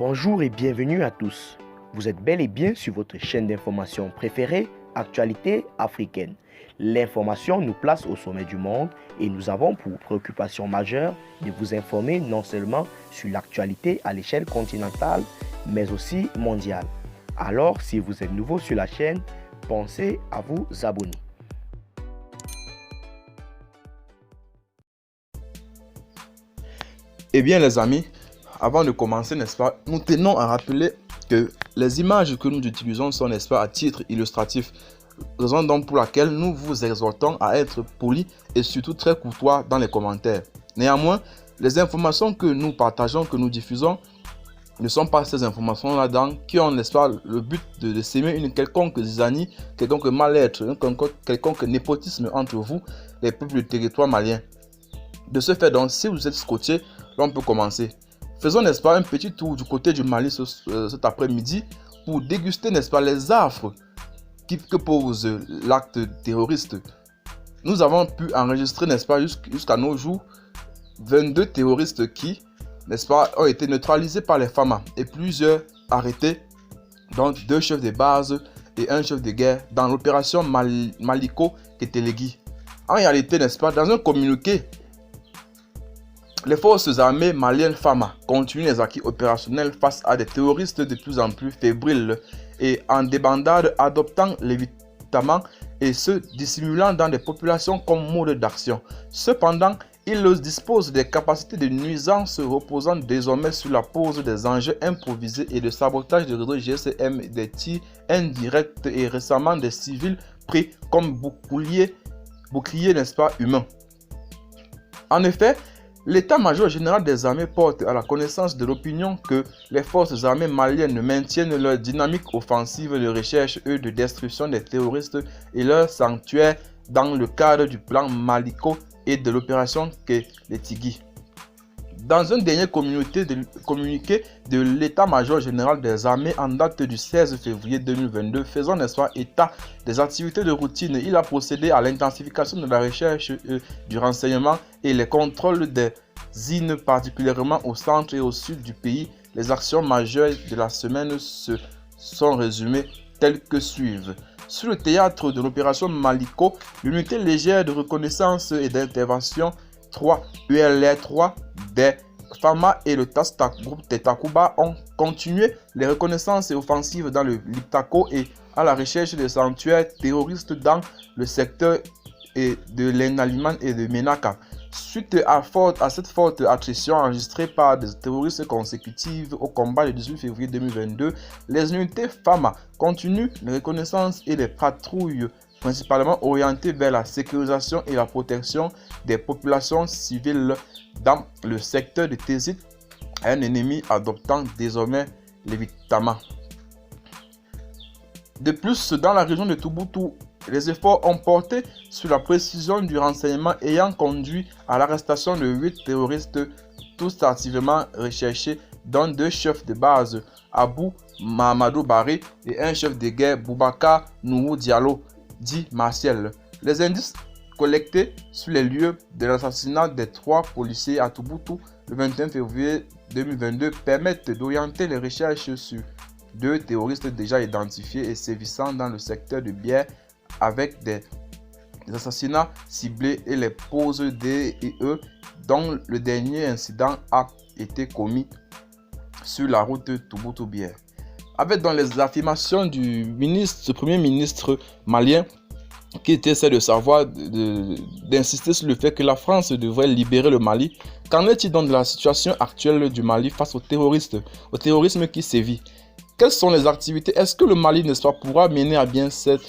Bonjour et bienvenue à tous. Vous êtes bel et bien sur votre chaîne d'information préférée, Actualité africaine. L'information nous place au sommet du monde et nous avons pour préoccupation majeure de vous informer non seulement sur l'actualité à l'échelle continentale, mais aussi mondiale. Alors, si vous êtes nouveau sur la chaîne, pensez à vous abonner. Eh bien les amis, avant de commencer, n'est-ce pas, nous tenons à rappeler que les images que nous utilisons sont, n'est-ce pas, à titre illustratif. Raison donc pour laquelle nous vous exhortons à être polis et surtout très courtois dans les commentaires. Néanmoins, les informations que nous partageons, que nous diffusons, ne sont pas ces informations là-dedans qui ont, n'est-ce pas, le but de s'aimer une quelconque zizanie, quelconque mal-être, quelconque népotisme entre vous, les peuples du territoire malien. De ce fait donc, si vous êtes scotché, on peut commencer. Faisons, n'est-ce pas, un petit tour du côté du Mali cet après-midi pour déguster, n'est-ce pas, les affres que pose l'acte terroriste. Nous avons pu enregistrer, n'est-ce pas, jusqu'à nos jours, 22 terroristes qui, n'est-ce pas, ont été neutralisés par les FAMA et plusieurs arrêtés, donc 2 chefs de base et 1 chef de guerre dans l'opération Maliko Ketelegi. En réalité, n'est-ce pas, dans un communiqué, les forces armées maliennes FAMA continuent les acquis opérationnels face à des terroristes de plus en plus fébriles et en débandade, adoptant l'évitement et se dissimulant dans des populations comme mode d'action. Cependant, ils disposent des capacités de nuisance reposant désormais sur la pose des engins improvisés et de sabotage de réseaux GSM, des tirs indirects et récemment des civils pris comme boucliers, n'est-ce pas, humains. En effet, l'état-major général des armées porte à la connaissance de l'opinion que les forces armées maliennes maintiennent leur dynamique offensive de recherche et de destruction des terroristes et leurs sanctuaires dans le cadre du plan Maliko et de l'opération Ketelegi. Dans un dernier communiqué de l'état-major général des armées en date du 16 février 2022, faisant, n'est-ce pas, état des activités de routine, il a procédé à l'intensification de la recherche du renseignement et les contrôles des îles, particulièrement au centre et au sud du pays. Les actions majeures de la semaine se sont résumées telles que suivent. Sur le théâtre de l'opération Maliko, l'unité légère de reconnaissance et d'intervention 3 ULR 3 des FAMA et le groupe Tetakuba ont continué les reconnaissances offensives dans le Liptako et à la recherche des sanctuaires terroristes dans le secteur de l'Enaliman et de Menaka. Suite à cette forte attrition enregistrée par des terroristes consécutives au combat le 18 février 2022, les unités FAMA continuent les reconnaissances et les patrouilles principalement orientées vers la sécurisation et la protection des populations civiles dans le secteur de Tezit, un ennemi adoptant désormais l'évitement. De plus, dans la région de Touboutou, les efforts ont porté sur la précision du renseignement ayant conduit à l'arrestation de 8 terroristes, tous activement recherchés, dont 2 chefs de base, Abou Mahamadou Baré, et un chef de guerre, Boubacar Nourou Diallo, dit Martial. Les indices collectés sur les lieux de l'assassinat des 3 policiers à Touboutou le 21 février 2022 permettent d'orienter les recherches sur 2 terroristes déjà identifiés et sévissant dans le secteur de Bière avec des assassinats ciblés et les poses d'EE dont le dernier incident a été commis sur la route Touboutou-Bière. Avec dans les affirmations du premier ministre malien qui essaie de savoir, d'insister sur le fait que la France devrait libérer le Mali. Qu'en est-il donc de la situation actuelle du Mali face au terrorisme qui sévit? Quelles sont les activités? Est-ce que le Mali, n'est-ce pas, pourra mener à bien cette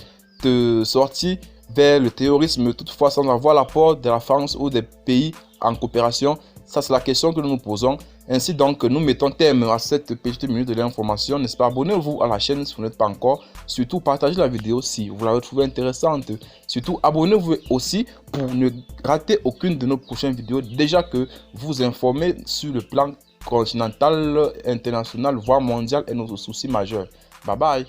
sortie vers le terrorisme, toutefois sans avoir l'apport de la France ou des pays en coopération? Ça, c'est la question que nous nous posons. Ainsi donc, nous mettons terme à cette petite minute de l'information. N'est-ce pas? Abonnez-vous à la chaîne si vous n'êtes pas encore. Surtout, partagez la vidéo si vous la trouvez intéressante. Surtout, abonnez-vous aussi pour ne rater aucune de nos prochaines vidéos. Déjà que vous informez sur le plan continental, international, voire mondial et nos soucis majeurs. Bye bye.